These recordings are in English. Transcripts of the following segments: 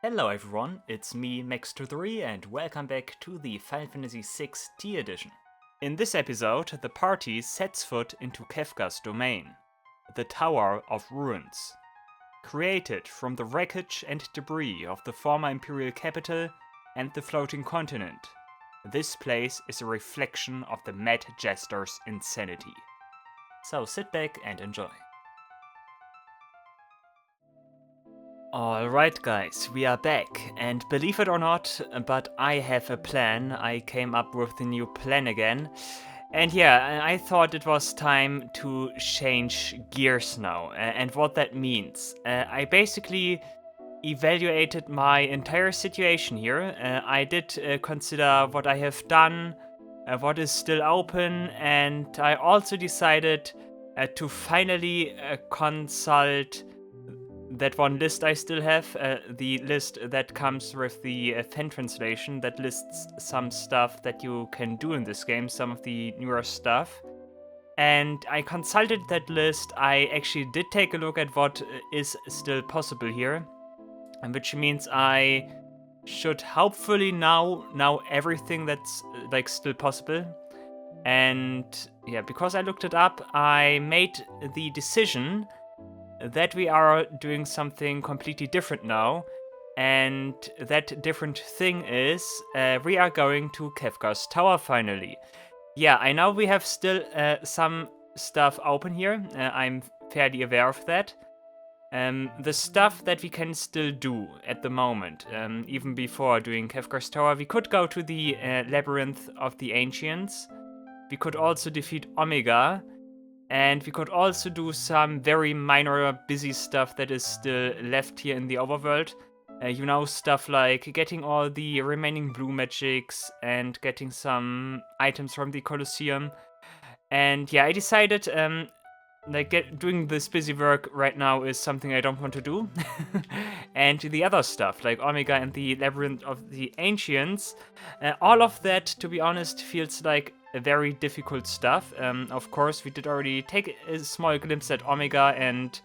Hello everyone, it's me Max23 and welcome back to the Final Fantasy VI Tea Edition. In this episode, the party sets foot into Kefka's domain, the Tower of Ruins. Created from the wreckage and debris of the former imperial capital and the floating continent, this place is a reflection of the Mad Jester's insanity. So sit back and enjoy. Alright guys, we are back, and believe it or not, but I have a plan. I came up with the new plan again. And yeah, I thought it was time to change gears now, and what that means. I basically evaluated my entire situation here. I did consider what I have done, what is still open, and I also decided to finally consult that one list I still have, the list that comes with the fan translation that lists some stuff that you can do in this game, some of the newer stuff. And I consulted that list. I actually did take a look at what is still possible here, which means I should hopefully know everything that's like still possible. And yeah, because I looked it up, I made the decision that we are doing something completely different now, and that different thing is we are going to Kefka's tower finally. Yeah, I know we have still some stuff open here, I'm fairly aware of that. The stuff that we can still do at the moment, even before doing Kefka's tower, we could go to the Labyrinth of the Ancients, we could also defeat Omega, and we could also do some very minor busy stuff that is still left here in the overworld. Stuff like getting all the remaining blue magics and getting some items from the Colosseum. And yeah, I decided doing this busy work right now is something I don't want to do. And the other stuff, like Omega and the Labyrinth of the Ancients, all of that, to be honest, feels like very difficult stuff. Of course, we did already take a small glimpse at Omega, and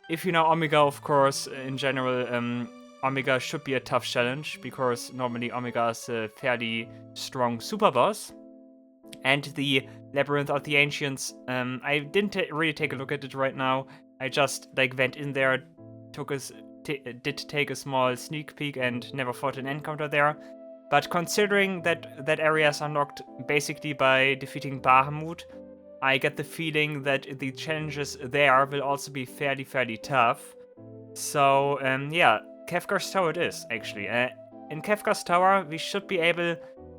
if you know Omega, of course, in general, Omega should be a tough challenge, because normally Omega is a fairly strong super boss. And the Labyrinth of the Ancients, I didn't really take a look at it right now. I just went in there, did take a small sneak peek, and never fought an encounter there. But considering that area is unlocked basically by defeating Bahamut, I get the feeling that the challenges there will also be fairly tough. So yeah, Kefka's Tower it is, actually. In Kefka's Tower, we should be able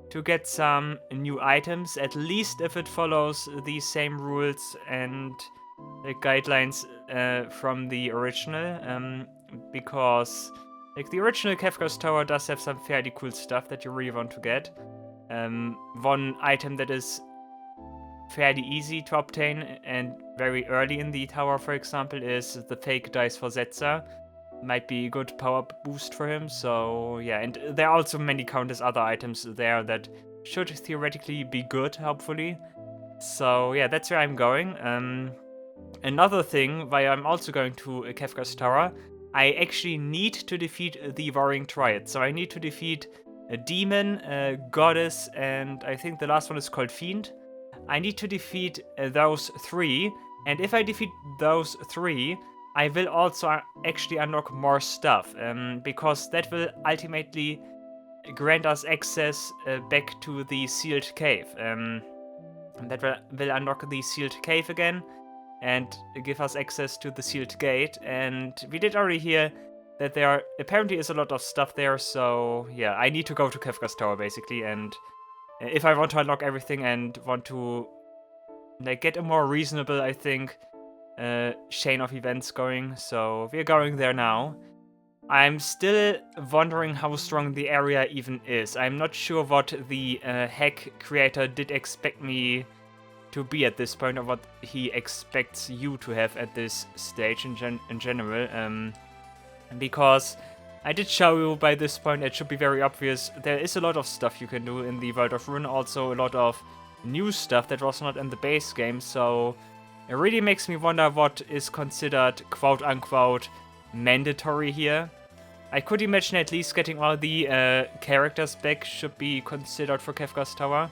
to get some new items, at least if it follows the same rules and the guidelines from the original, because the original Kefka's Tower does have some fairly cool stuff that you really want to get. One item that is fairly easy to obtain and very early in the tower, for example, is the fake dice for Setzer. Might be a good power boost for him, so yeah. And there are also many countless other items there that should theoretically be good, hopefully. So yeah, that's where I'm going. Another thing why I'm also going to Kefka's Tower, I actually need to defeat the Warring Triad. So I need to defeat a demon, a goddess, and I think the last one is called Fiend. I need to defeat those three, and if I defeat those three, I will also actually unlock more stuff, because that will ultimately grant us access back to the sealed cave. That will unlock the sealed cave again and give us access to the sealed gate. And we did already hear that there apparently is a lot of stuff there, so yeah, I need to go to Kefka's Tower basically. And if I want to unlock everything and want to get a more reasonable, I think, chain of events going, so we're going there now. I'm still wondering how strong the area even is. I'm not sure what the hack creator did expect me to be at this point, or what he expects you to have at this stage in general, because I did show you by this point, it should be very obvious, there is a lot of stuff you can do in the World of Ruin, also a lot of new stuff that was not in the base game, so it really makes me wonder what is considered quote-unquote mandatory here. I could imagine at least getting all the characters back should be considered for Kefka's Tower.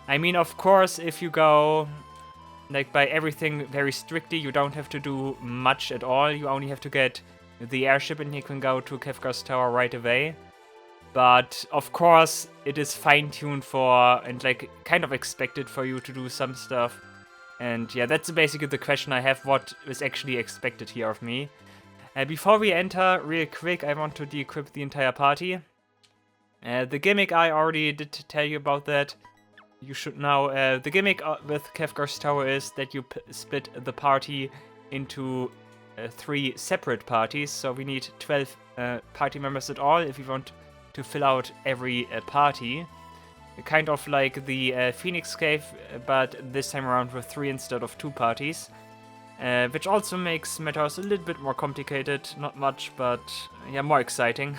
I mean, of course, if you go like by everything very strictly, you don't have to do much at all. You only have to get the airship and you can go to Kefka's Tower right away. But of course, it is fine-tuned for and like kind of expected for you to do some stuff. And yeah, that's basically the question I have, what is actually expected here of me. Before we enter, real quick, I want to de-equip the entire party. The gimmick, I already did tell you about that. You should know. The gimmick with Kefka's Tower is that you split the party into 3 separate parties. So we need 12 party members at all if we want to fill out every party. Kind of like the Phoenix Cave, but this time around with 3 instead of 2 parties. Which also makes matters a little bit more complicated. Not much, but yeah, more exciting.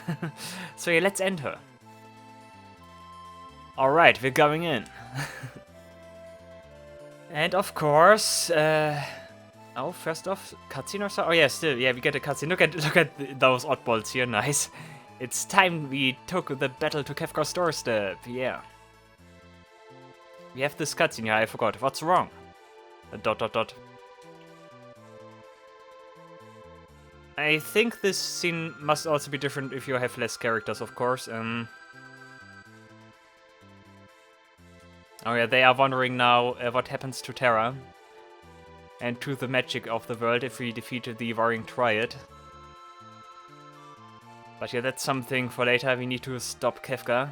So yeah, let's enter. Alright, we're going in. And of course, oh, first off, cutscene or so? Oh yeah, still, yeah, we get a cutscene. Look at those oddballs here, nice. It's time we took the battle to Kefka's doorstep, yeah. We have this cutscene here, I forgot. What's wrong? Dot. I think this scene must also be different if you have less characters, of course. Oh yeah, they are wondering now what happens to Terra and to the magic of the world if we defeated the Warring Triad. But yeah, that's something for later. We need to stop Kefka.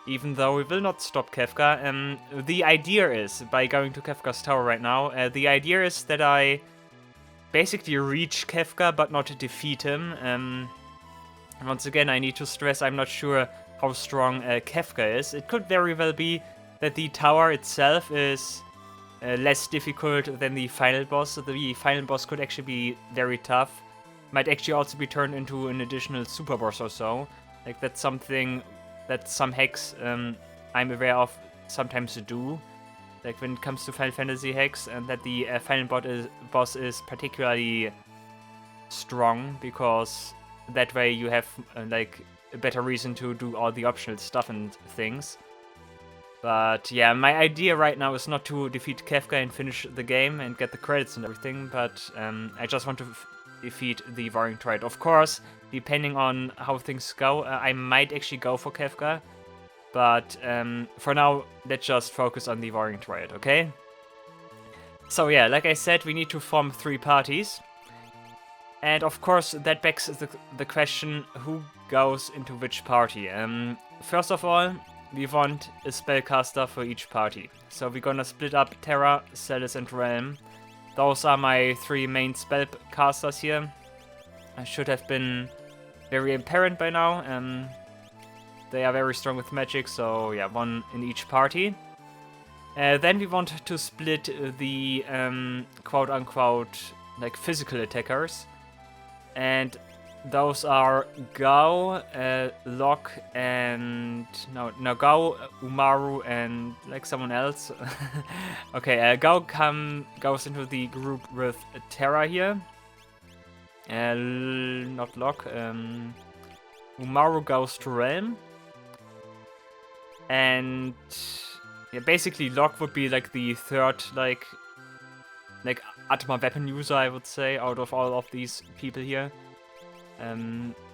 Even though we will not stop Kefka. The idea is, by going to Kefka's Tower right now, the idea is that I basically reach Kefka but not defeat him. Once again, I need to stress I'm not sure how strong Kefka is. It could very well be that the tower itself is less difficult than the final boss. So the final boss could actually be very tough. Might actually also be turned into an additional super boss or so. Like that's something that some hacks I'm aware of sometimes do. Like when it comes to Final Fantasy hacks, and that the final boss is particularly strong because that way you have like a better reason to do all the optional stuff and things. But yeah, my idea right now is not to defeat Kefka and finish the game and get the credits and everything, but I just want to defeat the Warring Triad. Of course, depending on how things go, I might actually go for Kefka. But for now, let's just focus on the Warring Triad, okay? So yeah, like I said, we need to form 3 parties. And of course, that begs the question, who goes into which party? First of all, we want a spellcaster for each party. So we're gonna split up Terra, Celis, and Realm. Those are my 3 main spellcasters here. I should have been very apparent by now. They are very strong with magic, so yeah, 1 in each party. Then we want to split the quote-unquote like physical attackers. And those are Gao, Locke, and no, Gao, Umaru, and like someone else. Okay, Gao goes into the group with Terra here. Not Locke. Umaru goes to Realm. And yeah, basically Locke would be like the 3rd like Atma weapon user, I would say, out of all of these people here.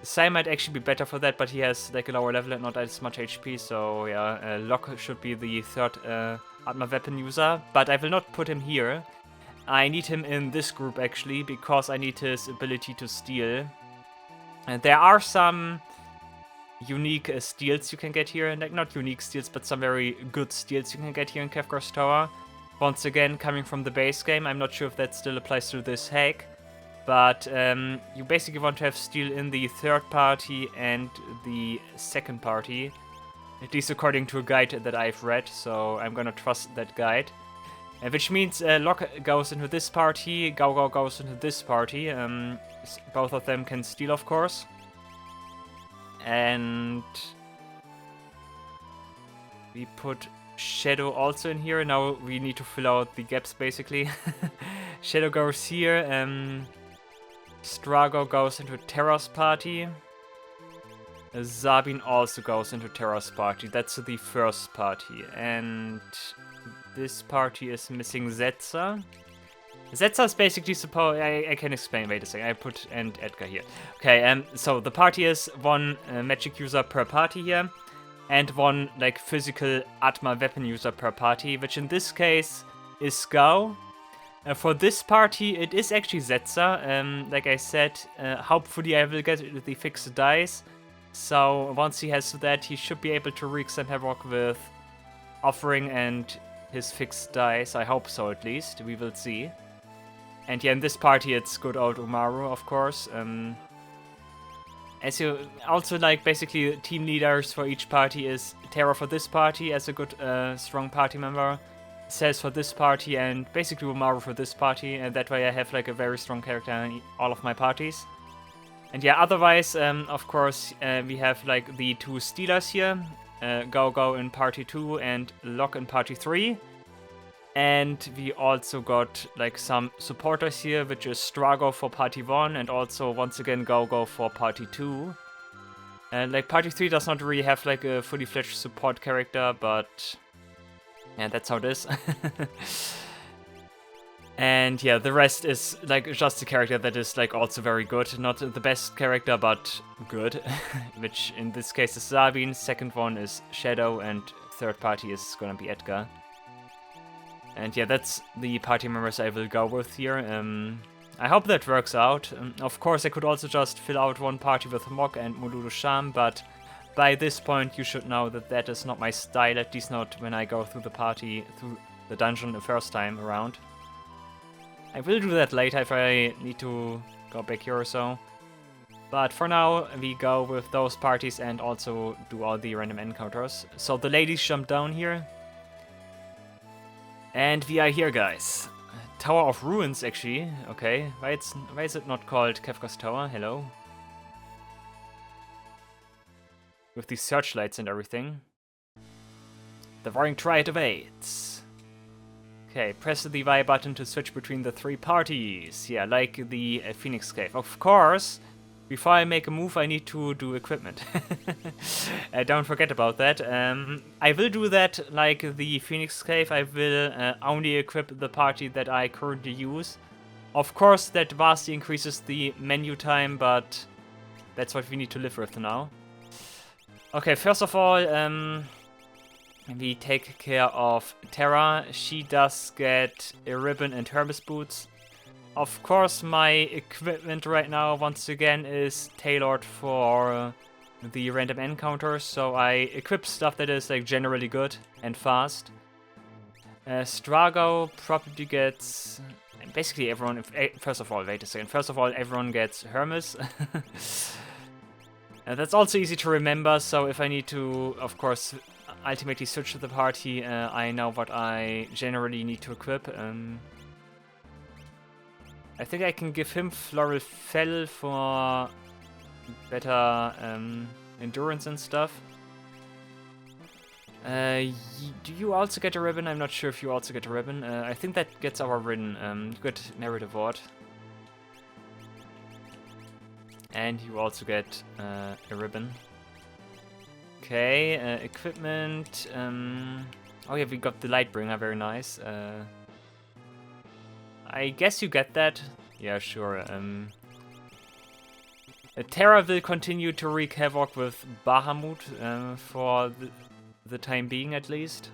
Sai might actually be better for that, but he has like a lower level and not as much HP, so yeah, Locke should be the 3rd Atma weapon user, but I will not put him here. I need him in this group actually, because I need his ability to steal. And there are some unique steals you can get here, like not unique steals, but some very good steals you can get here in Kefka's Tower. Once again, coming from the base game, I'm not sure if that still applies to this hack, but you basically want to have steal in the 3rd party and the 2nd party, at least according to a guide that I've read, so I'm gonna trust that guide. Which means Locke goes into this party, Gao goes into this party, both of them can steal, of course. And we put Shadow also in here. Now we need to fill out the gaps basically. Shadow goes here. Strago goes into Terra's party. Sabin also goes into Terra's party. That's the first party. And this party is missing Zetsa. Zetsa is basically supposed... I can explain. Wait a second. I put Edgar here. Okay, so the party is one magic user per party here. And one like physical Atma weapon user per party. Which in this case is Gao. For this party, it is actually Zetsa. Like I said, hopefully I will get the fixed dice. So once he has that, he should be able to wreak some havoc with Offering and his fixed dice. I hope so, at least. We will see. And yeah, in this party, it's good old Umaru, of course. As you also like, basically, team leaders for each party is Terra for this party as a good, strong party member. Says for this party, and basically Umaru for this party. And that way I have like a very strong character in all of my parties. And yeah, otherwise, of course, we have like the two Steelers here. Go in party 2 and Lock in party 3. And we also got like some supporters here, which is Strago for party 1 and also once again Go for party 2. And like party 3 does not really have like a fully fledged support character, but yeah, that's how it is. And yeah, the rest is like just a character that is like also very good. Not the best character, but good. Which in this case is Sabin, second one is Shadow, and third party is gonna be Edgar. And yeah, that's the party members I will go with here. I hope that works out. Of course, I could also just fill out one party with Mok and Mululu Sham, but by this point you should know that that is not my style, at least not when I go through the dungeon the first time around. I will do that later if I need to go back here or so. But for now, we go with those parties and also do all the random encounters. So the ladies jump down here. And we are here, guys. Tower of Ruins, actually. Okay, why is it not called Kefka's Tower? Hello. With these searchlights and everything. The Roaring Triad awaits. Okay, press the Y button to switch between the three parties. Yeah, like the Phoenix Cave. Of course, before I make a move, I need to do equipment. Don't forget about that. I will do that like the Phoenix Cave. I will only equip the party that I currently use. Of course, that vastly increases the menu time, but that's what we need to live with now. Okay, first of all, we take care of Terra. She does get a ribbon and Hermes boots. Of course, my equipment right now, once again, is tailored for the random encounters. So I equip stuff that is like generally good and fast. Strago probably gets... Basically everyone... First of all, wait a second. First of all, everyone gets Hermes. That's also easy to remember, so if I need to, of course, ultimately switch to the party, I know what I generally need to equip. I think I can give him Floral Fell for better endurance and stuff. Do you also get a ribbon? I'm not sure if you also get a ribbon. I think that gets our ribbon. You get Merit Award. And you also get a ribbon. Okay, equipment. Oh yeah, we got the Lightbringer, very nice. I guess you get that. Yeah, sure. Terra will continue to wreak havoc with Bahamut for the time being, at least.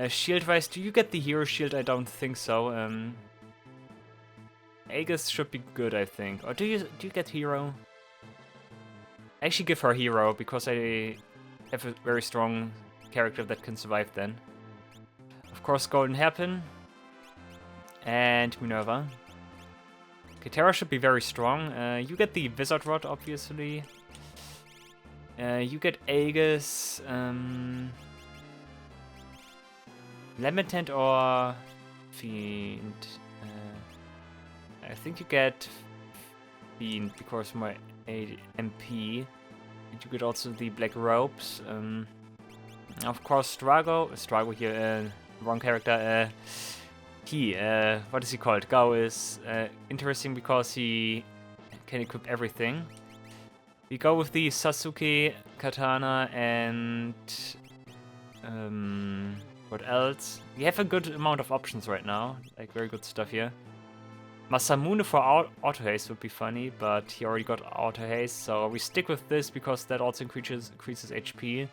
Shield-wise, do you get the hero shield? I don't think so. Aegis should be good, I think. Or do you get hero? I actually give her hero because I have a very strong character that can survive then. Of course, Golden Hairpin and Minerva. Okay, Terra should be very strong. You get the Wizard Rod, obviously. You get Aegis. Lamentant or Fiend? I think you get Fiend because my MP. And you get also the Black Robes. Of course, Strago here, wrong character. What is he called? Gao is interesting because he can equip everything. We go with the Sasuke katana and what else? We have a good amount of options right now, like very good stuff here. Masamune for auto haste would be funny, but he already got auto haste, so we stick with this because that also increases HP.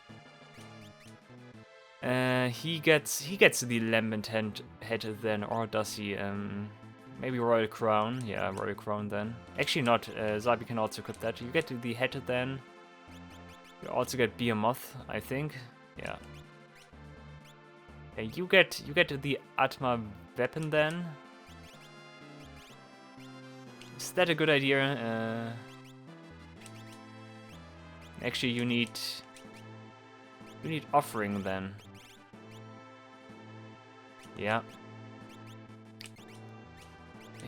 He gets the lambent head then, or does he? Maybe Royal Crown. Yeah, Royal Crown then. Actually not. Zabi can also equip that. You get the head then. You also get Behemoth, I think. Yeah. Okay, you get the Atma weapon then. Is that a good idea? Actually, you need offering then. Yeah.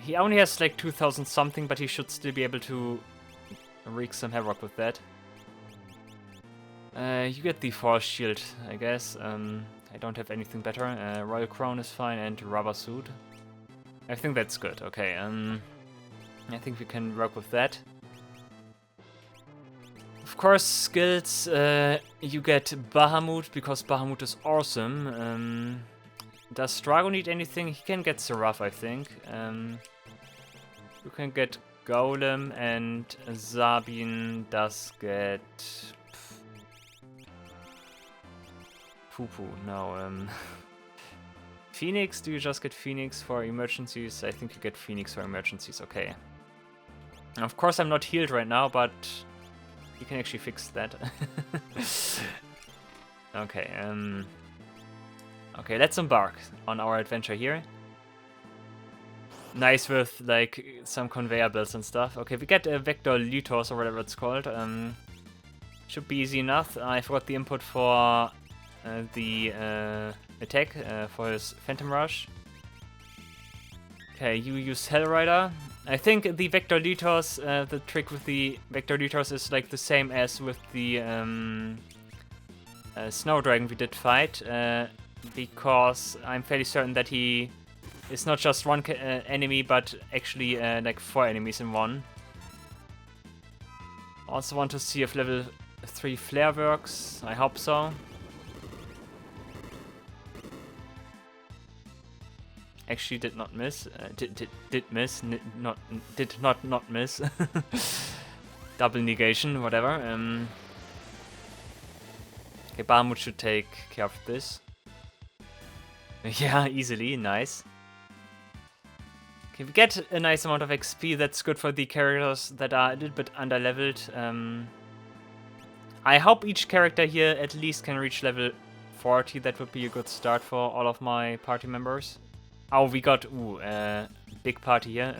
He only has like 2000 something, but he should still be able to wreak some havoc with that. You get the Force Shield, I guess. I don't have anything better. Royal Crown is fine, and Rubber Suit. I think that's good. Okay. I think we can work with that. Of course, skills. You get Bahamut because Bahamut is awesome. Does Drago need anything? He can get Seraph, I think. You can get Golem, and Sabin does get Poo-Poo. No. Phoenix? Do you just get Phoenix for emergencies? I think you get Phoenix for emergencies. Okay. Of course, I'm not healed right now, but you can actually fix that. Okay. Okay, let's embark on our adventure here. Nice with like some conveyor belts and stuff. Okay, we get a Vector Litos or whatever it's called. Should be easy enough. I forgot the input for the attack for his Phantom Rush. Okay, you use Hellrider. I think the Vector Litos, the trick with the Vector Litos is like the same as with the Snow Dragon we did fight, because I'm fairly certain that he is not just one enemy, but actually like 4 enemies in one. Also want to see if level 3 Flare works. I hope so. Actually did not miss. Did miss. Did not miss. Double negation, whatever. Okay, Bahamut should take care of this. Yeah, easily, nice. Okay, we get a nice amount of XP. That's good for the characters that are a little bit underleveled. I hope each character here at least can reach level 40. That would be a good start for all of my party members. Oh, we got big party here.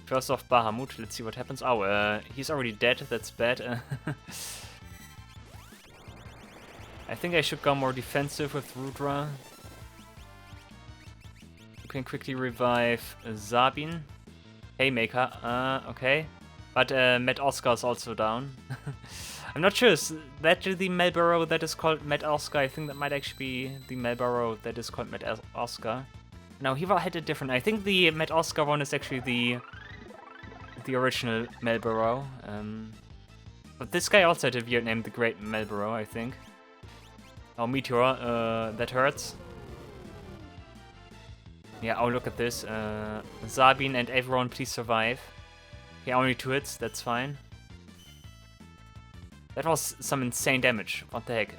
First off, Bahamut. Let's see what happens. Oh, he's already dead. That's bad. I think I should go more defensive with Rudra. You can quickly revive Sabin. Haymaker. Okay. But Matt Oscar is also down. I'm not sure, is that the Melborough that is called Matt Oscar? I think that might actually be the Melborough that is called Matt Oscar. No, he had a different... I think the Matt Oscar one is actually the original Melborough. But this guy also had a weird name, the Great Melborough, I think. Oh, Meteor, that hurts. Yeah, oh, look at this. Sabin and everyone, please survive. Okay, only 2 hits, that's fine. That was some insane damage. What the heck?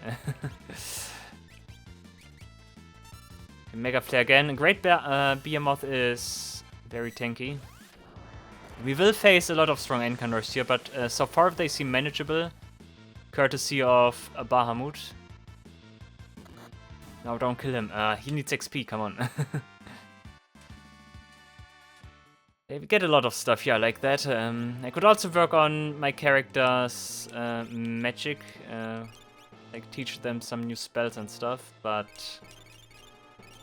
Mega Flare again. Great Behemoth is very tanky. We will face a lot of strong encounters here, but so far they seem manageable. Courtesy of Bahamut. No, don't kill him. He needs XP, come on. We get a lot of here, yeah, like that. I could also work on my character's magic, like teach them some new spells and stuff, but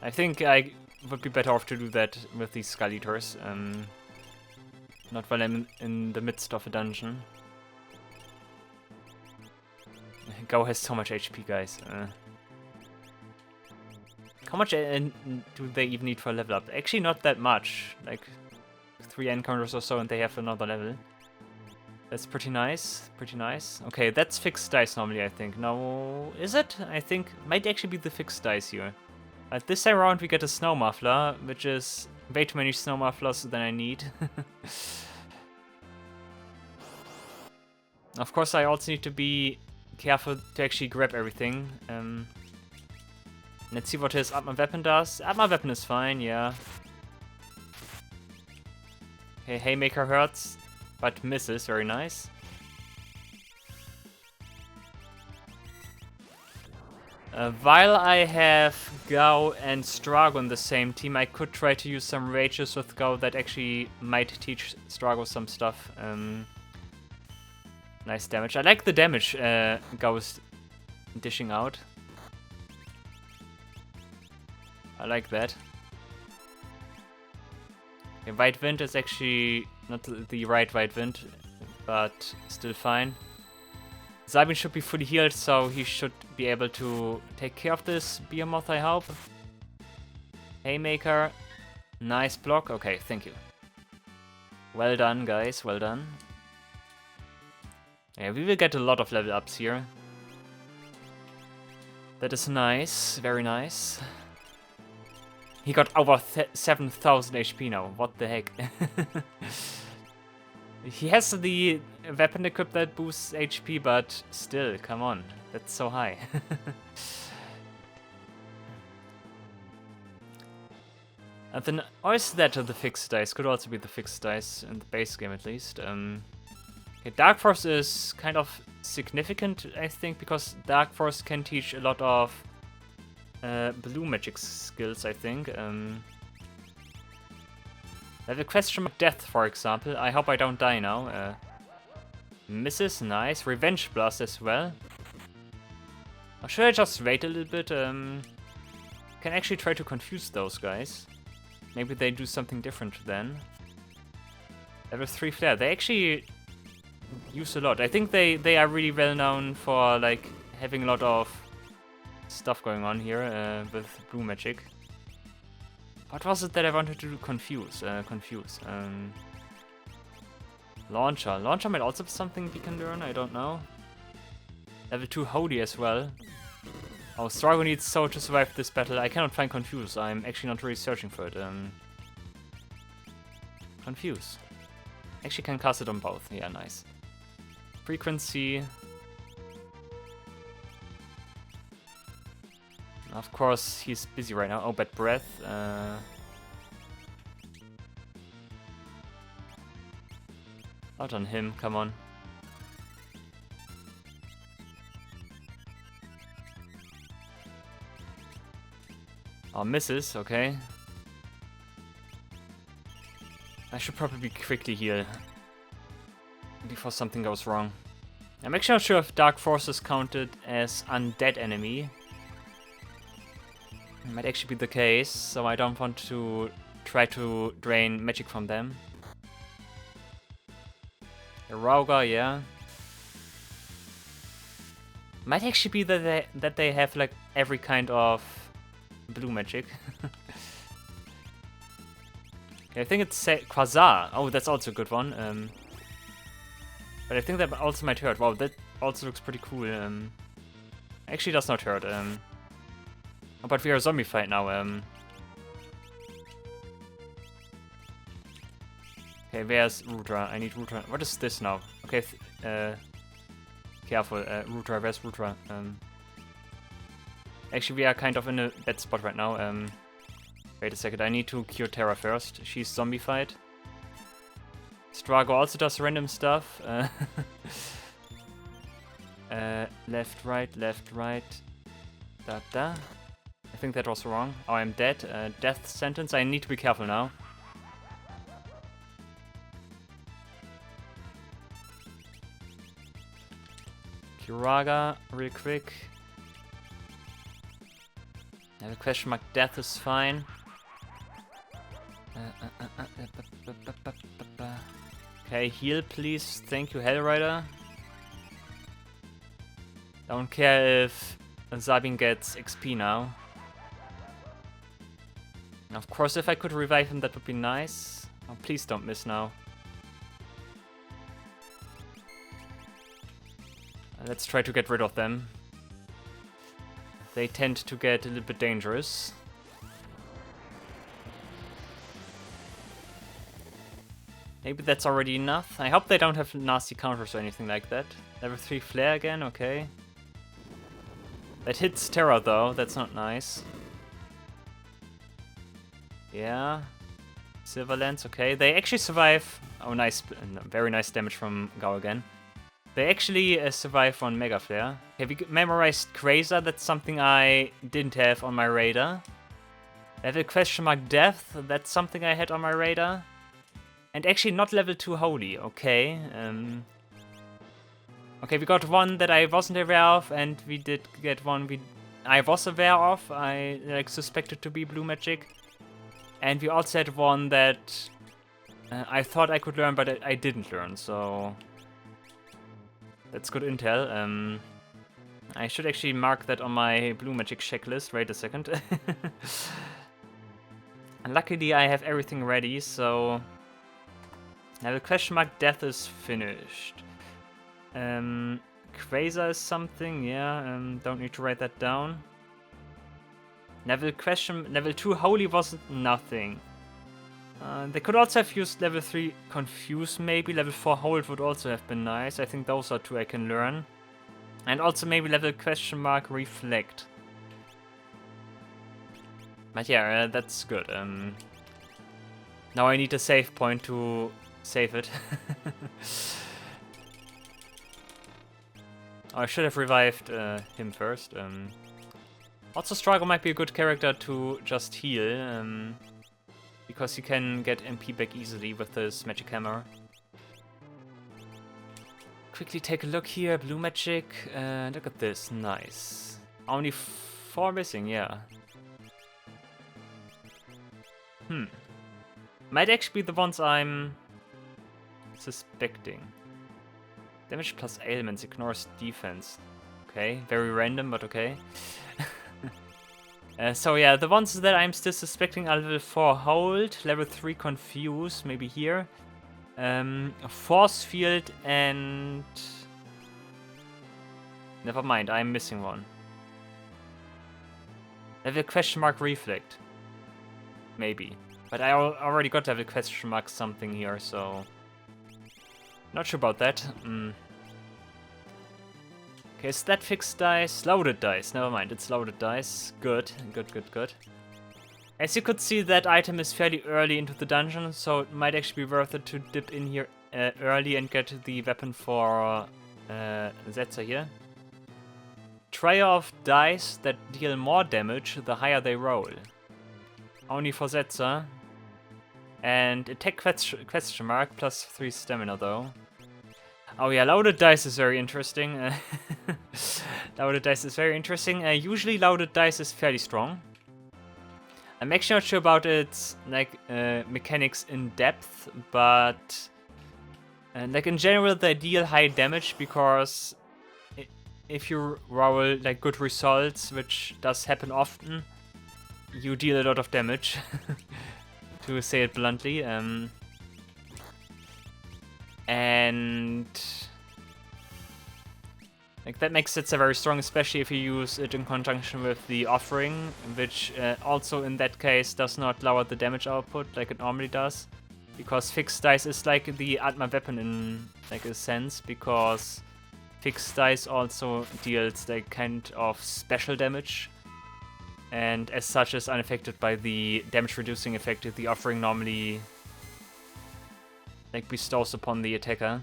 I think I would be better off to do that with these Skull Eaters, not while I'm in the midst of a dungeon. Gao has so much HP, guys. How much do they even need for a level up? Actually, not that much. Like 3 encounters or so, and they have another level. That's pretty nice. Pretty nice. Okay, that's fixed dice normally, I think. No, is it? I think might actually be the fixed dice here. But this time around, we get a snow muffler, which is way too many snow mufflers than I need. Of course, I also need to be careful to actually grab everything. Let's see what his Atma weapon does. Atma weapon is fine, yeah. Okay, Haymaker hurts, but misses, very nice. While I have Gao and Strago on the same team, I could try to use some rages with Gao that actually might teach Strago some stuff. Nice damage. I like the damage Gao is dishing out. I like that. Okay, White Wind is actually not the right White Wind, but still fine. Zabin should be fully healed, so he should be able to take care of this Behemoth, I hope. Haymaker. Nice block. Okay, thank you. Well done, guys. Well done. Yeah, we will get a lot of level ups here. That is nice. Very nice. He got over 7,000 HP now. What the heck? He has the weapon equipped that boosts HP, but still, come on. That's so high. And then, or is that the fixed dice? Could also be the fixed dice in the base game at least. Okay, Dark Force is kind of significant, I think, because Dark Force can teach a lot of blue magic skills, I think. I have a question of death, for example. I hope I don't die now. Misses, nice. Revenge Blast as well. Or should I just wait a little bit? Can actually try to confuse those guys. Maybe they do something different then. Level 3 Flare. They actually use a lot. I think they are really well known for like having a lot of stuff going on here with blue magic. What was it that I wanted to do? Confuse. Launcher. Launcher might also be something we can learn, I don't know. Level 2 Holy as well. Oh, Strago needs so to survive this battle. I cannot find Confuse. I'm actually not really searching for it. Confuse. Actually can cast it on both. Yeah, nice. Frequency. Of course, he's busy right now. Oh, Bad Breath. Out on him, come on. Oh, misses, okay. I should probably quickly heal before something goes wrong. I'm actually not sure if Dark Force is counted as undead enemy. It might actually be the case, so I don't want to try to drain magic from them. Rauga, yeah. Might actually be that they have like every kind of blue magic. Okay, I think it's Quasar. Oh, that's also a good one. But I think that also might hurt. Wow, that also looks pretty cool. Actually does not hurt. Oh, but we are a zombie fight now. Okay, where's Rudra? I need Rudra. What is this now? Okay, careful. Rudra, where's Rudra? Actually, we are kind of in a bad spot right now. Wait a second, I need to cure Terra first. She's zombified. Strago also does random stuff. Left, right, left, right. Da. I think that was wrong. Oh, I'm dead. Death sentence. I need to be careful now. Kiraga, real quick. I have a question mark. Death is fine. Okay, heal please. Thank you, Hellrider. Don't care if Sabin gets XP now. Of course, if I could revive him, that would be nice. Oh, please don't miss now. Let's try to get rid of them. They tend to get a little bit dangerous. Maybe that's already enough. I hope they don't have nasty counters or anything like that. Level 3 flare again, okay. That hits Terra though, that's not nice. Yeah. Silver Lance, okay. They actually survive. Oh, nice. Very nice damage from Gao again. They actually survive on Mega Flare. Okay, we memorized Quasar, that's something I didn't have on my radar. Level question mark Death, that's something I had on my radar. And actually not level 2 Holy, okay. Okay, we got one that I wasn't aware of, and we did get one I was aware of. I suspected to be blue magic. And we also had one that I thought I could learn, but I didn't learn, so that's good intel. I should actually mark that on my blue magic checklist. Wait a second. Luckily, I have everything ready, so now the question mark Death is finished. Quasar is something, yeah. Don't need to write that down. Level 2 Holy was nothing. They could also have used level 3 Confuse maybe. Level 4 Hold would also have been nice. I think those are two I can learn. And also maybe level question mark Reflect. But yeah, that's good. Now I need a save point to save it. I should have revived him first. Also, Strago might be a good character to just heal, because he can get MP back easily with his magic hammer. Quickly take a look here, blue magic, look at this, nice. Only 4 missing, yeah. Might actually be the ones I'm suspecting. Damage plus ailments, ignores defense. Okay, very random, but okay. So yeah, the ones that I'm still suspecting are level 4 Hold, level 3 Confuse, maybe here. Force Field and... Never mind, I'm missing one. Level question mark Reflect. Maybe. But I already got level question mark something here, so... Not sure about that. Okay, is that fixed dice? Loaded dice. Never mind, it's loaded dice. Good, good, good, good. As you could see, that item is fairly early into the dungeon, so it might actually be worth it to dip in here early and get the weapon for Setzer here. Tray of dice that deal more damage the higher they roll. Only for Setzer. And attack question mark, plus 3 stamina though. Oh yeah, loaded dice is very interesting. Loaded dice is very interesting. Usually loaded dice is fairly strong. I'm actually not sure about its mechanics in depth, but like in general they deal high damage because if you roll like good results, which does happen often, you deal a lot of damage. To say it bluntly. And like that makes it very strong, especially if you use it in conjunction with the offering, which also in that case does not lower the damage output like it normally does, because fixed dice is like the Atma weapon in like a sense, because fixed dice also deals like kind of special damage, and as such is unaffected by the damage reducing effect that the offering normally like bestows upon the attacker.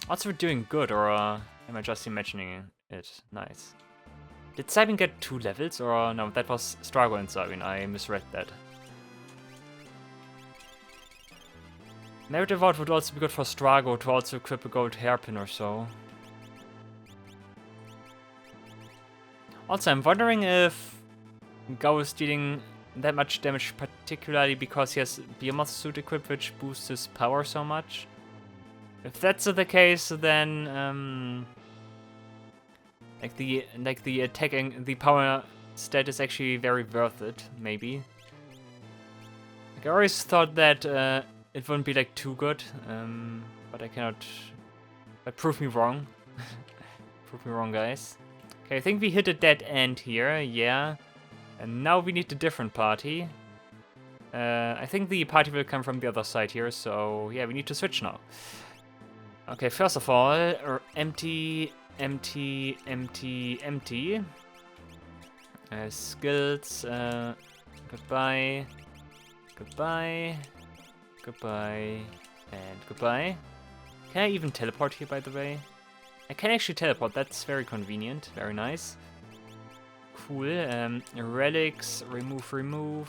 Also, we're doing good, or am I just imagining it? Nice. Did Sabin get 2 levels, or no, that was Strago and Sabin, I misread that. Merit Award would also be good for Strago to also equip a gold hairpin or so. Also, I'm wondering if Gao is dealing that much damage, particularly because he has Behemoth suit equipped, which boosts his power so much. If that's the case, then like the attacking the power stat is actually very worth it. Maybe. Like I always thought that it wouldn't be like too good, but I cannot. But prove me wrong. Prove me wrong, guys. Okay, I think we hit a dead end here. Yeah, and now we need a different party. I think the party will come from the other side here, so yeah, we need to switch now. Okay, first of all, empty. Skills, goodbye, and goodbye. Can I even teleport here, by the way? I can actually teleport, that's very convenient, very nice. Cool, relics, remove,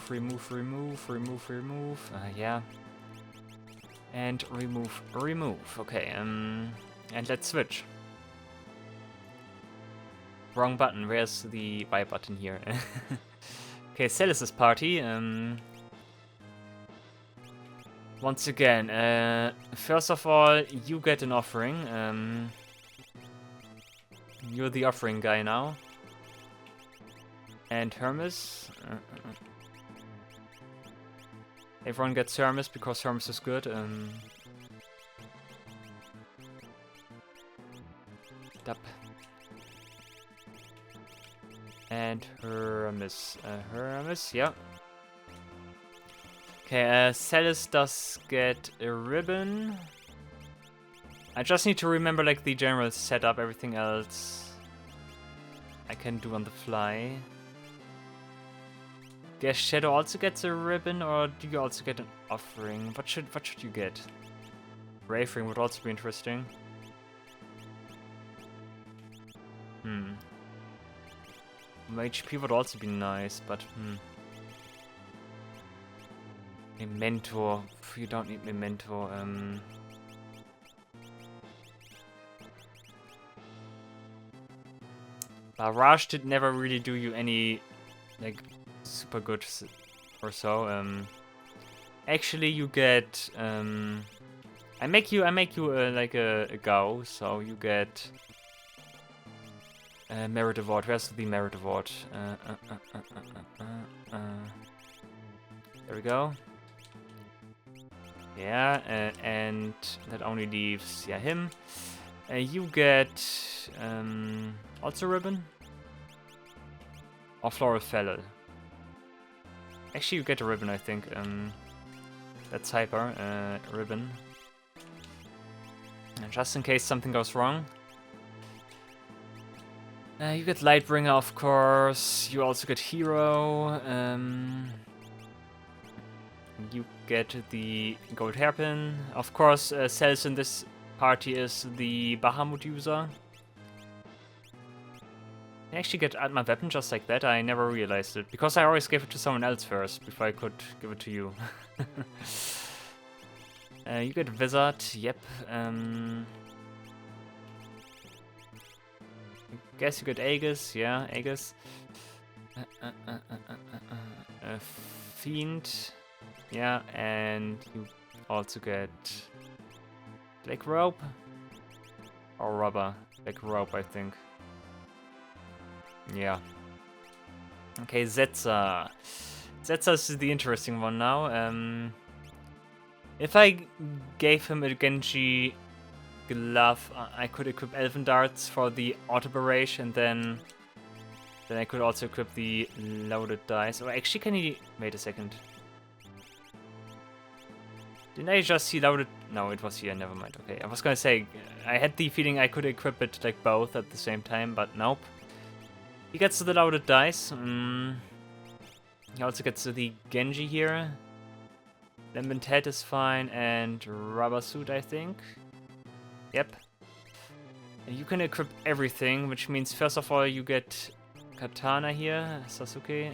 yeah. And remove, okay, and let's switch. Wrong button, where's the Y button here? Okay, Celis's party, once again, first of all, you get an offering, you're the offering guy now. And Hermes. Everyone gets Hermes because Hermes is good. Dup. And Hermes. Hermes, yeah. Okay, Celis does get a ribbon. I just need to remember like the general setup, everything else I can do on the fly. Guess Shadow also gets a ribbon, or do you also get an offering? What should you get? Wraithring would also be interesting. HP would also be nice, but Memento. You don't need Memento. Barrage did never really do you any like super good or so. Actually, you get I make you like a Gao, so you get Merit Award. Where's the Merit Award? There we go. Yeah, and that only leaves him. You get also ribbon or floral fellow. Actually, you get a ribbon, I think. That's hyper ribbon. And just in case something goes wrong. You get Lightbringer, of course. You also get Hero. You get the Gold Hairpin. Of course, Celis in this party is the Bahamut user. I actually get add my weapon just like that. I never realized it because I always gave it to someone else first before I could give it to you. You get Wizard, yep. I guess you get Aegis, yeah, Aegis. Fiend, yeah, and you also get Black Rope or Rubber. Black Rope, I think. Yeah. Okay, Zetsa. Zetsa is the interesting one now. If I gave him a Genji glove, I could equip Elven Darts for the auto barrage, and then I could also equip the loaded dice. Or actually, can he? Wait a second. Didn't I just see loaded? No, it was here. Never mind. Okay, I was gonna say I had the feeling I could equip it like both at the same time, but nope. He gets the loaded dice. He also gets the Genji here. Lambent Head is fine, and Rubber Suit, I think. Yep. You can equip everything, which means first of all you get Katana here, Sasuke,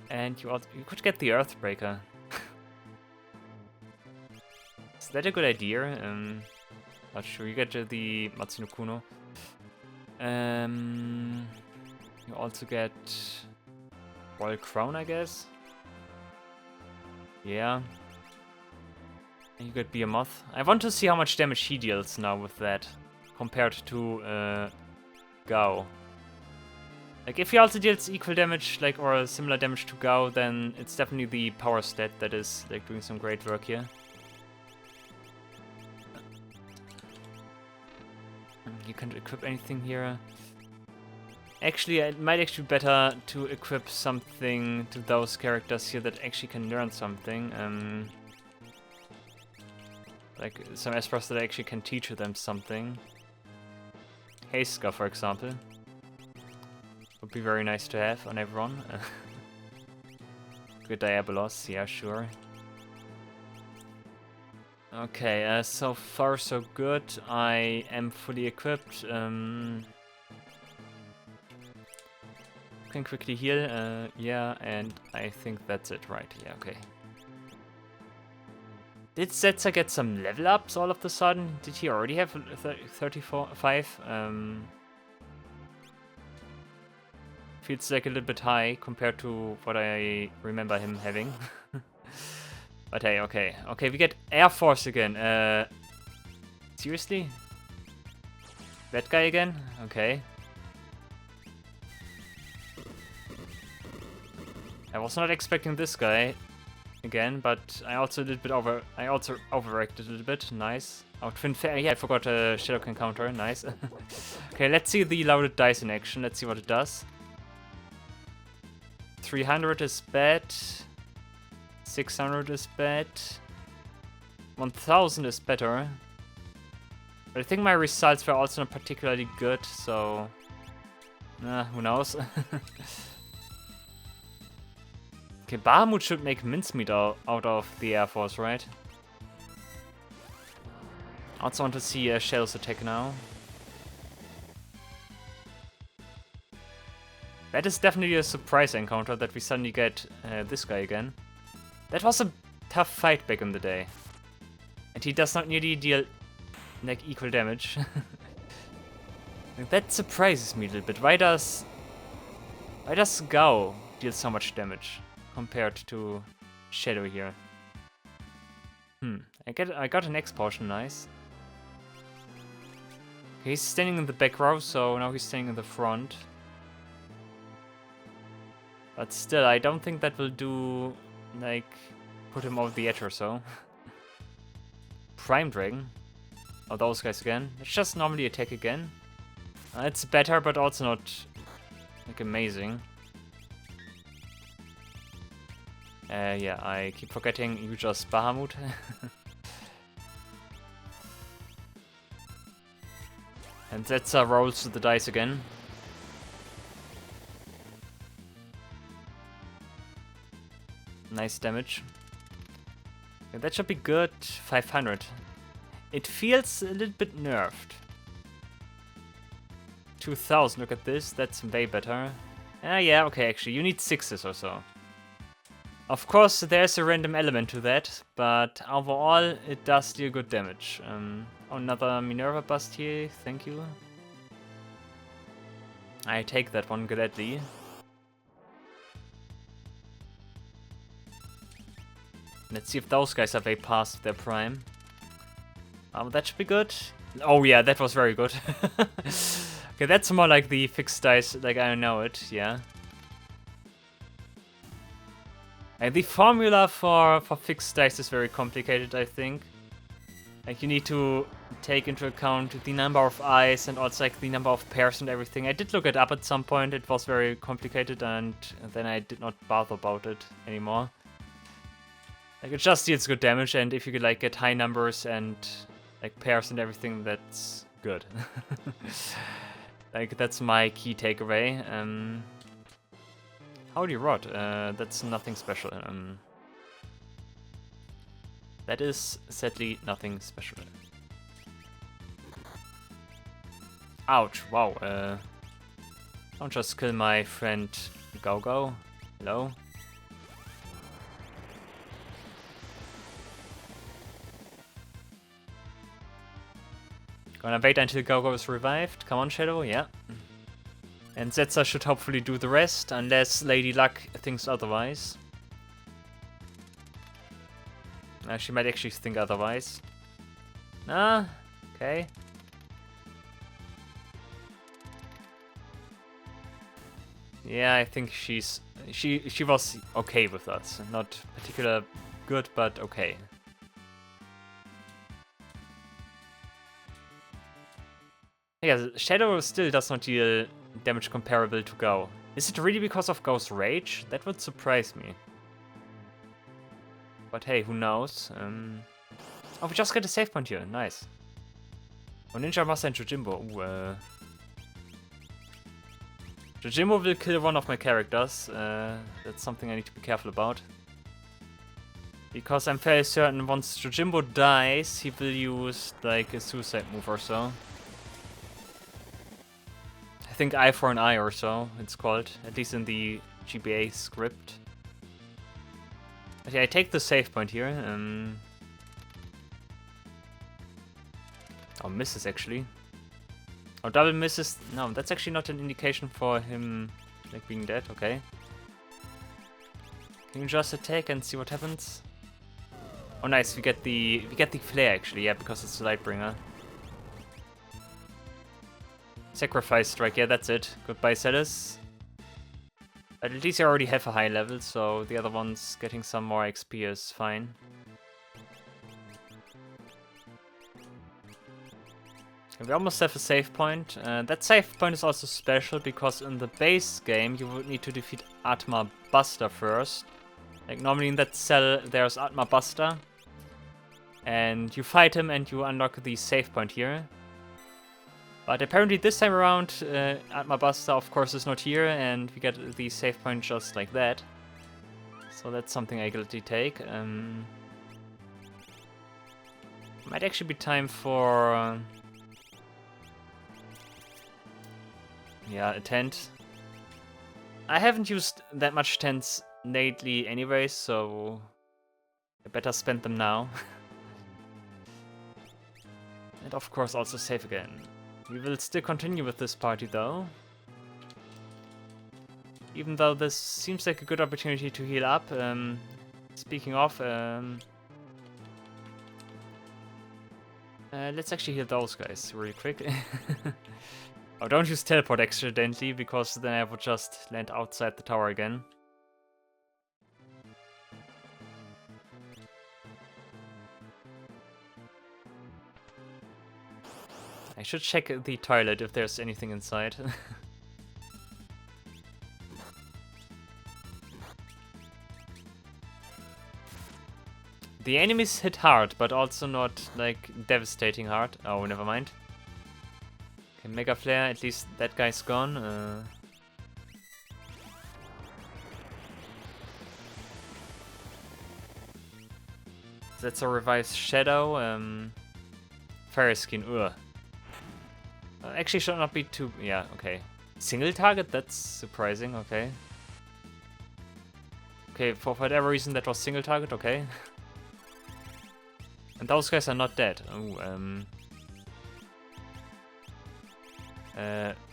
and you could get the Earthbreaker. Is that a good idea? Not sure. You get the Matsuno Kuno. You also get Royal Crown, I guess. Yeah. You get Behemoth. I want to see how much damage he deals now with that, compared to Gao. Like, if he also deals equal damage, like, or similar damage to Gao, then it's definitely the power stat that is, like, doing some great work here. You can't equip anything here. Actually, it might actually be better to equip something to those characters here that actually can learn something. Like, some Espers that actually can teach them something. Heiska, for example. Would be very nice to have on everyone. Good Diabolos, yeah, sure. Okay, so far so good. I am fully equipped. Can quickly heal, yeah, and I think that's it, right? Yeah, okay. Did Setzer get some level ups all of a sudden? Did he already have 35? Feels like a little bit high compared to what I remember him having. But hey, okay. Okay, we get Air Force again. Seriously? That guy again? Okay. I was not expecting this guy again, but I also overreacted a little bit. Nice. Twin Fair. Yeah, I forgot Shadow can counter. Nice. Okay, let's see the loaded dice in action. Let's see what it does. 300 is bad. 600 is bad. 1000 is better. But I think my results were also not particularly good, so... who knows? Okay, Bahamut should make mincemeat out of the Air Force, right? I also want to see Shell's attack now. That is definitely a surprise encounter that we suddenly get this guy again. That was a tough fight back in the day. And he does not nearly deal like equal damage. That surprises me a little bit. Why does Gao deal so much damage compared to Shadow here? I got an X potion, nice. Okay, he's standing in the back row, so now he's standing in the front. But still, I don't think that will do, like, put him over the edge or so. Prime Dragon. Oh, those guys again. Let's just normally attack again. It's better, but also not, like, amazing. Yeah, I keep forgetting you just Bahamut. And Setzer rolls to the dice again. Nice damage. Yeah, that should be good. 500. It feels a little bit nerfed. 2000, look at this. That's way better. Yeah, okay, actually, you need 6s or so. Of course, there's a random element to that, but overall, it does deal good damage. Another Minerva bust here, thank you. I take that one gladly. Let's see if those guys are way past their prime. That should be good. Oh yeah, that was very good. Okay, that's more like the fixed dice, like I know it, yeah. The formula for fixed dice is very complicated, I think. Like, you need to take into account the number of eyes and also like the number of pairs and everything. I did look it up at some point, it was very complicated, and then I did not bother about it anymore. Like, it just deals good damage, and if you could like get high numbers and like pairs and everything, that's good. Like, that's my key takeaway. Howdy Rod, that's nothing special. That is sadly nothing special. Ouch, wow. Don't just kill my friend Go. Hello? Gonna wait until Go is revived. Come on, Shadow, yeah. And Setzer should hopefully do the rest, unless Lady Luck thinks otherwise. She might actually think otherwise. Ah, okay. Yeah, I think she was okay with us. Not particular good, but okay. Yeah, Shadow still does not deal damage comparable to Go. Is it really because of Go's rage? That would surprise me. But hey, who knows? Oh, we just got a save point here. Nice. Oh, Ninja Master and Jojimbo. Ooh, Jojimbo will kill one of my characters. That's something I need to be careful about. Because I'm fairly certain once Jojimbo dies, he will use like a suicide move or so. I think eye for an eye or so, it's called. At least in the GBA script. Okay, I take the save point here. Oh, misses actually. Oh, double misses. No, that's actually not an indication for him like being dead. Okay. Can you just attack and see what happens? Oh, nice. We get the flare actually. Yeah, because it's the Lightbringer. Sacrifice strike. Yeah, that's it. Goodbye, Celis. But at least you already have a high level, so the other one's getting some more XP is fine. And we almost have a save point. That save point is also special because in the base game you would need to defeat Atma Buster first. Like normally in that cell there's Atma Buster. And you fight him and you unlock the save point here. But apparently this time around Atma Buster of course is not here and we get the save point just like that. So that's something I gladly take. Might actually be time for... yeah, a tent. I haven't used that much tents lately anyway, so I better spend them now. And of course also save again. We will still continue with this party though. Even though this seems like a good opportunity to heal up. Speaking of, let's actually heal those guys really quick. Oh, don't use teleport accidentally, because then I would just land outside the tower again. I should check the toilet if there's anything inside. The enemies hit hard, but also not, like, devastating hard. Oh, never mind. Okay, Mega Flare, at least that guy's gone. That's a revised Shadow. Fire Skin, ugh. Actually should not be too... yeah, okay. Single target? That's surprising, okay. Okay, for whatever reason that was single target, okay. And those guys are not dead. Oh,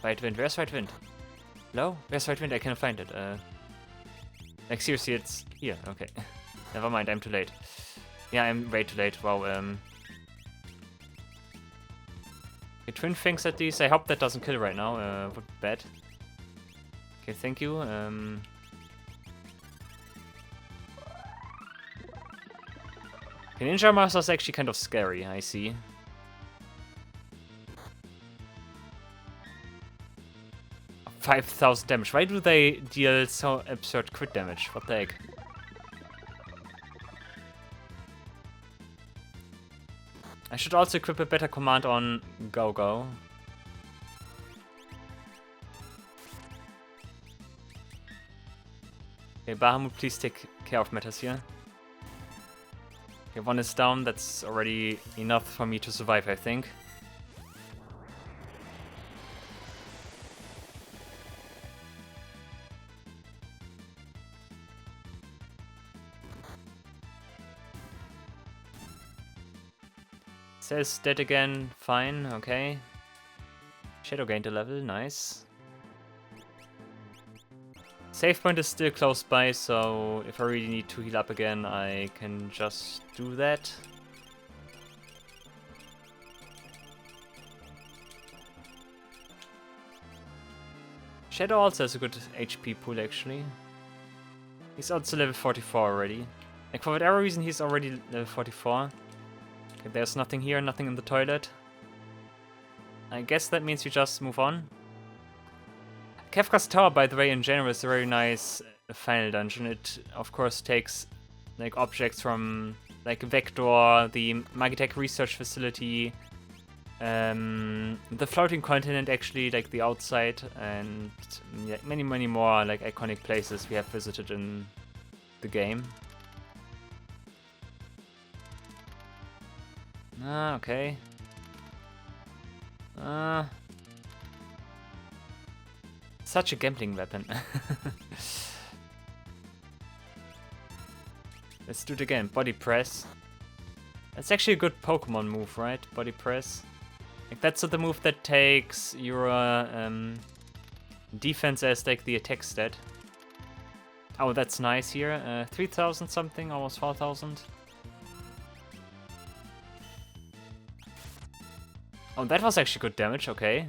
White Wind, where's White Wind? Hello? Where's White Wind? I can't find it. Like seriously, it's here, okay. Never mind, I'm too late. Yeah, I'm way too late, wow. Okay, Twin Fangs at least, I hope that doesn't kill right now, would be bad. Okay, thank you. Okay, Ninja Master is actually kind of scary, I see. Oh, 5,000 damage. Why do they deal so absurd crit damage? What the heck? I should also equip a better command on Go-Go. Okay, Bahamut, please take care of matters here. Okay, one is down, that's already enough for me to survive, I think. Says dead again, fine, okay. Shadow gained a level, nice. Save point is still close by, so if I really need to heal up again, I can just do that. Shadow also has a good HP pool, actually. He's also level 44 already. Like, for whatever reason, he's already level 44. Okay, there's nothing here, nothing in the toilet. I guess that means we just move on. Kefka's Tower, by the way, in general, is a very nice final dungeon. It, of course, takes like objects from like Vector, the Magitech research facility, the floating continent, actually, like the outside, and yeah, many more like iconic places we have visited in the game. Ah, okay. Such a gambling weapon. Let's do it again. Body press. That's actually a good Pokemon move, right? Body press. Like, that's the move that takes your defense as like the attack stat. Oh, that's nice here. 3,000 something, almost 4,000. Oh, that was actually good damage, okay.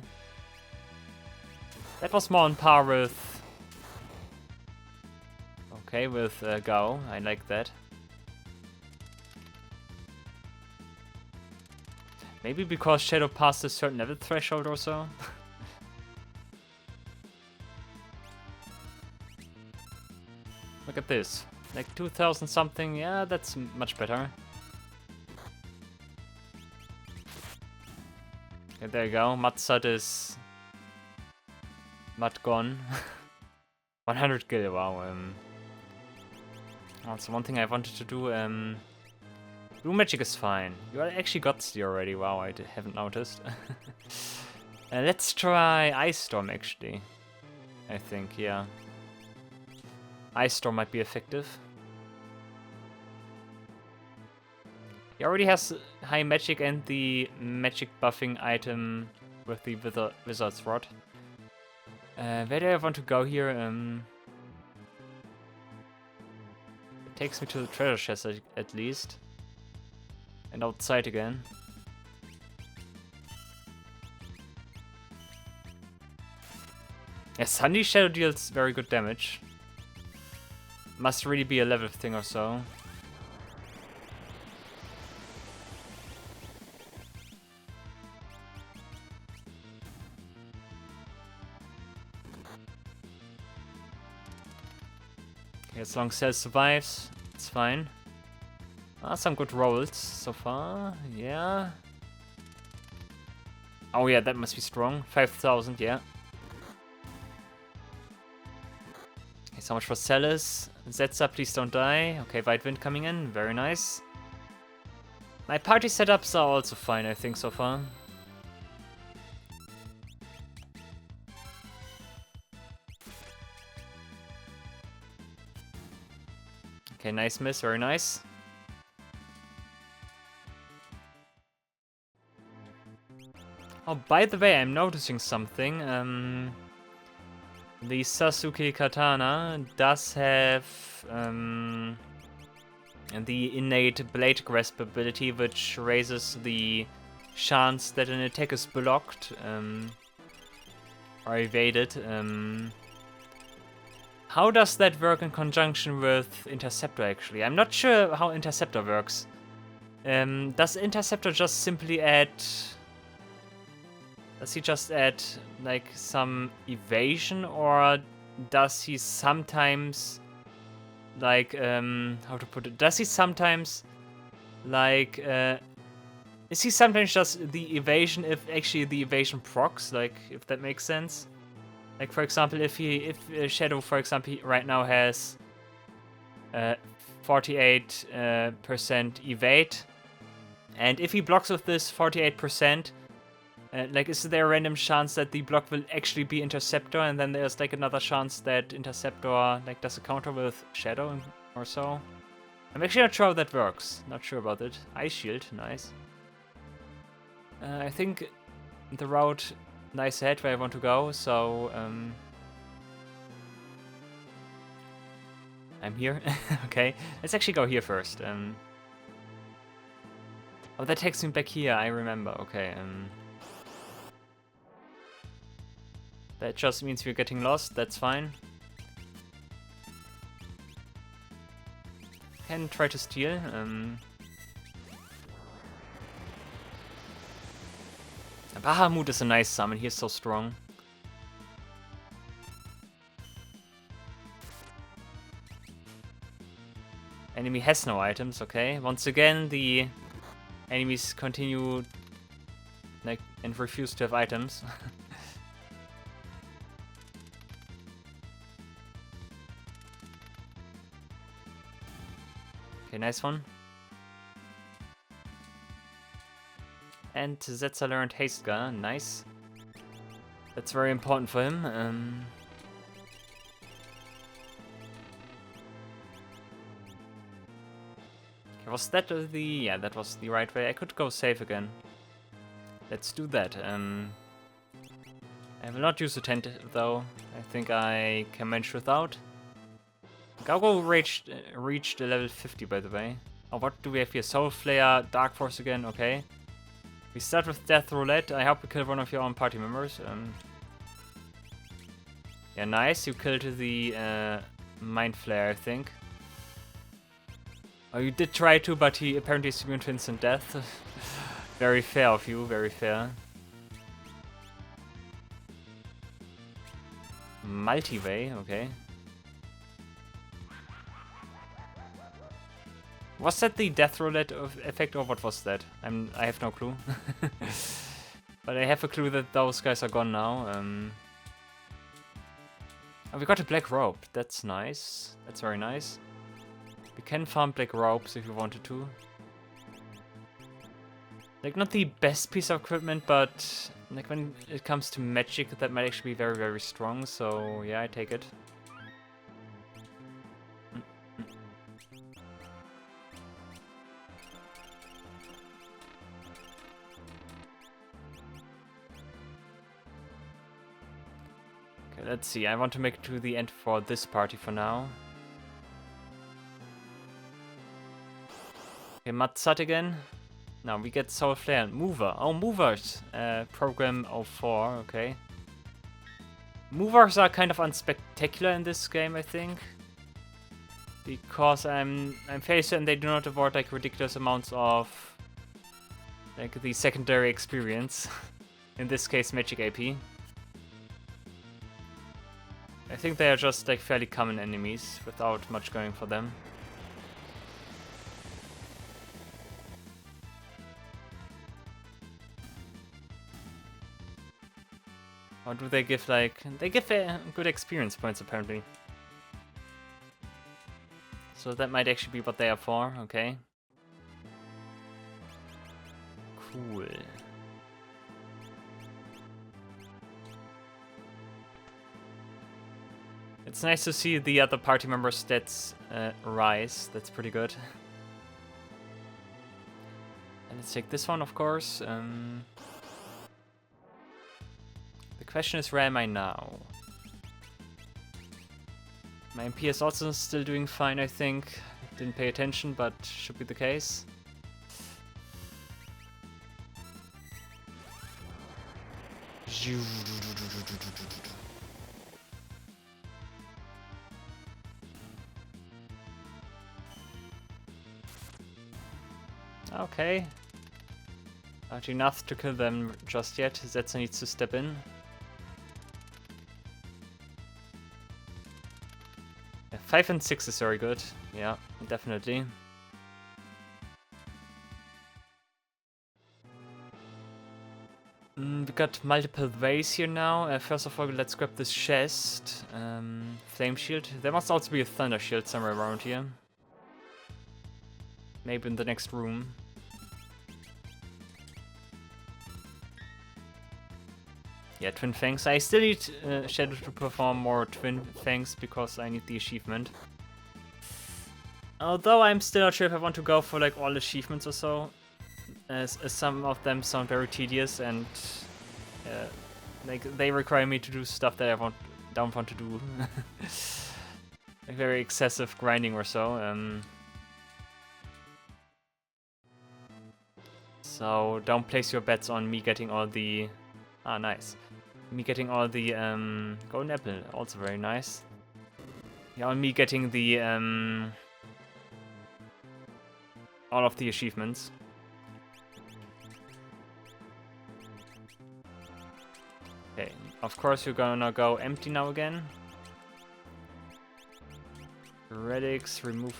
That was more on par with... Okay, with Gao. I like that. Maybe because Shadow passed a certain level threshold or so? Look at this. Like 2,000 something, yeah, that's much better. Okay, there you go. Matsat is... Mud gone. 100 gil, wow. That's one thing I wanted to do. Blue magic is fine. You actually got Steel already, wow, I haven't noticed. Let's try Ice Storm, actually. I think, yeah. Ice Storm might be effective. He already has high magic and the magic buffing item with the Wizard's Rod. Where do I want to go here? It takes me to the treasure chest at least. And outside again. Yeah, Sunny Shadow deals very good damage. Must really be a level thing or so. Okay, as long as Cell survives, it's fine. Some good rolls so far, yeah. Oh yeah, that must be strong. 5,000, yeah. Okay, so much for Celis. Zetsa, please don't die. Okay, White Wind coming in, very nice. My party setups are also fine, I think, so far. Okay, nice miss, very nice. Oh, by the way, I'm noticing something. The Sasuke Katana does have the innate Blade Grasp ability, which raises the chance that an attack is blocked or evaded. How does that work in conjunction with Interceptor, actually? I'm not sure how Interceptor works. Does Interceptor just simply add... Does he just add, like, some evasion, or does he sometimes, like, how to put it? Does he sometimes, like, is he sometimes just the evasion if actually the evasion procs, like, if that makes sense? Like, for example, if Shadow, for example, right now has 48% evade, and if he blocks with this 48%, like, is there a random chance that the block will actually be Interceptor, and then there's, like, another chance that Interceptor, like, does a counter with Shadow or so? I'm actually not sure how that works. Not sure about it. Ice Shield, nice. I think the route lies ahead where I want to go, so... I'm here. Okay, let's actually go here first. Oh, that takes me back here, I remember. Okay, that just means we're getting lost, that's fine. Can try to steal. Bahamut is a nice summon, he's so strong. Enemy has no items, okay. Once again, the enemies continue like and refuse to have items. Okay, nice one. And Zetsa learned Haste Gun, nice. That's very important for him. Was that the... yeah, that was the right way. I could go safe again. Let's do that. I will not use a tent though. I think I can manage without. Gaugo reached the level 50 by the way. Oh, what do we have here? Soul Flare, Dark Force again, okay. We start with Death Roulette. I hope you kill one of your own party members. Yeah, nice. You killed the Mind Flare, I think. Oh, you did try to, but he apparently is immune to instant death. Very fair of you, very fair. Multi-way, okay. Was that the Death Roulette effect or what was that? I have no clue. But I have a clue that those guys are gone now. Oh, we got a black robe. That's nice. That's very nice. We can farm black robes if you wanted to. Like, not the best piece of equipment, but like when it comes to magic, that might actually be very, very strong. So yeah, I take it. Okay, let's see. I want to make it to the end for this party for now. Okay, Matsat again. Now we get Soul Flare and Mover. Oh, Movers! Program 04, okay. Movers are kind of unspectacular in this game, I think. Because I'm fairly certain they do not award like ridiculous amounts of like the secondary experience. In this case, Magic AP. I think they are just like fairly common enemies without much going for them. Or do they give like... they give good experience points apparently. So that might actually be what they are for, okay. Cool. It's nice to see the other party members' stats rise, that's pretty good. And let's take this one, of course. The question is, where am I now? My MP is also still doing fine, I think. Didn't pay attention, but should be the case. Okay. Not enough to kill them just yet. Zetsa needs to step in. Yeah, 5 and 6 is very good. Yeah, definitely. We got multiple ways here now. First of all, let's grab this chest. Flame shield. There must also be a thunder shield somewhere around here. Maybe in the next room. Yeah, Twin Fangs. I still need Shadow to perform more Twin Fangs because I need the achievement. Although I'm still not sure if I want to go for like all achievements or so. As some of them sound very tedious and like they require me to do stuff that I don't want to do. very excessive grinding or so. So don't place your bets on me getting all the... Ah, nice. Me getting all the golden apple, also very nice. Yeah, on me getting the all of the achievements. Okay, of course you're gonna go empty now again. Relics, remove.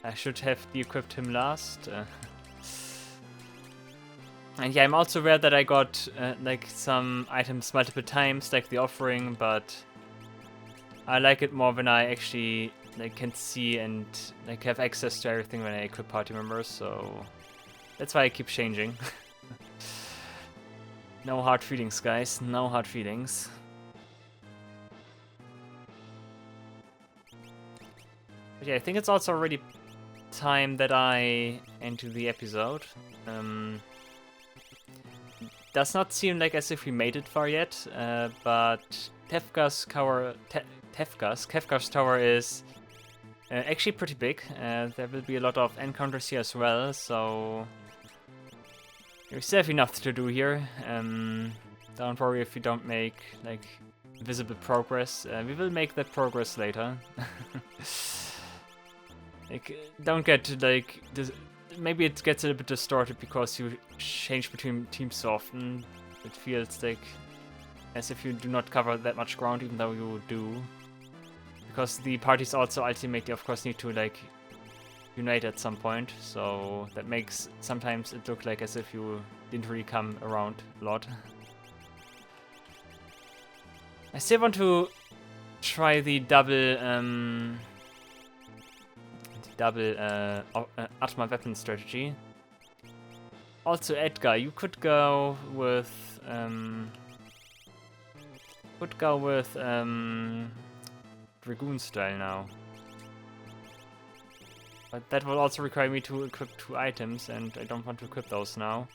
I should have de-equipped him last. And yeah, I'm also aware that I got like some items multiple times, like the offering, but I like it more when I actually like can see and like have access to everything when I equip party members, so that's why I keep changing. No hard feelings, guys, no hard feelings. But yeah, I think it's also already time that I end the episode. Does not seem like as if we made it far yet, but Kefka's tower is actually pretty big. There will be a lot of encounters here as well, so we still have enough to do here. Don't worry if we don't make like visible progress. We will make that progress later. Like, don't get like this. Maybe it gets a little bit distorted because you change between teams so often. It feels like as if you do not cover that much ground, even though you do. Because the parties also ultimately, of course, need to like unite at some point. So that makes sometimes it look like as if you didn't really come around a lot. I still want to try the double Atma weapon strategy. Also, Edgar, you could go with Dragoon style now. But that will also require me to equip 2 items, and I don't want to equip those now.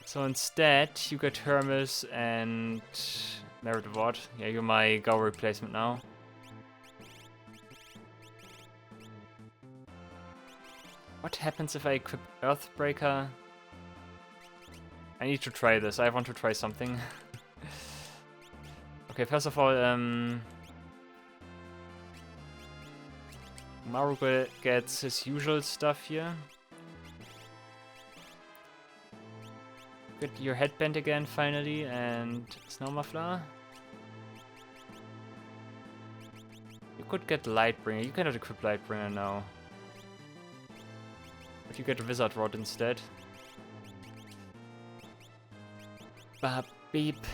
So instead, you get Hermes and Merit Award. Yeah, you're my Go replacement now. What happens if I equip Earthbreaker? I need to try this. I want to try something. Okay, first of all, Maru gets his usual stuff here. Get your headband again, finally, and Snow Muffler. You could get Lightbringer. You cannot equip Lightbringer now. But you get a Wizard Rod instead. Bap beep.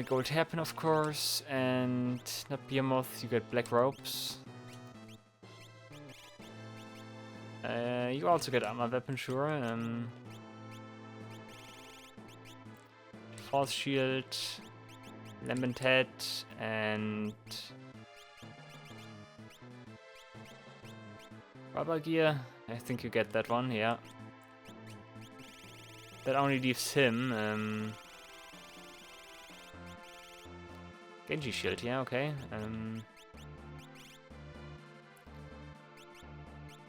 Gold Hairpin, of course, and not Behemoth, you get Black Ropes. You also get Armor Weapon, sure. Force Shield, Lambent Head, and Rubber Gear. I think you get that one, yeah. That only leaves him. Genji Shield, yeah, okay.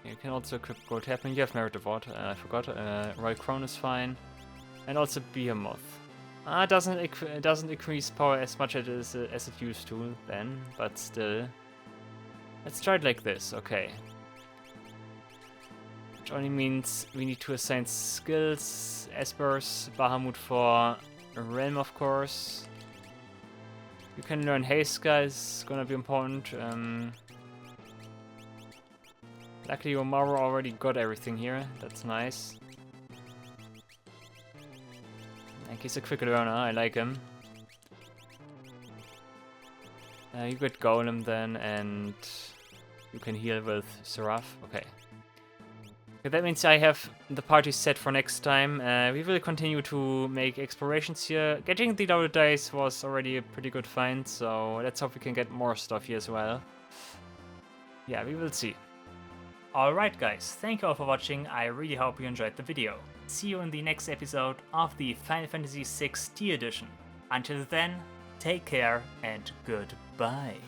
You can also equip Gold Hairpin. You have Merit Award, I forgot. Royal Crown is fine. And also Behemoth. It doesn't increase power as much as it used to then, but still. Let's try it like this, okay. Which only means we need to assign skills. Espers, Bahamut for Realm, of course. You can learn Haste, guys, gonna be important. Luckily, Omaru already got everything here, that's nice. Like, he's a quick learner, I like him. You get Golem then, and you can heal with Seraph, okay. Okay, that means I have the party set for next time. We will continue to make explorations here. Getting the loaded dice was already a pretty good find, so let's hope we can get more stuff here as well. Yeah, we will see. Alright guys, thank you all for watching. I really hope you enjoyed the video. See you in the next episode of the Final Fantasy VI T Edition. Until then, take care and goodbye. Bye.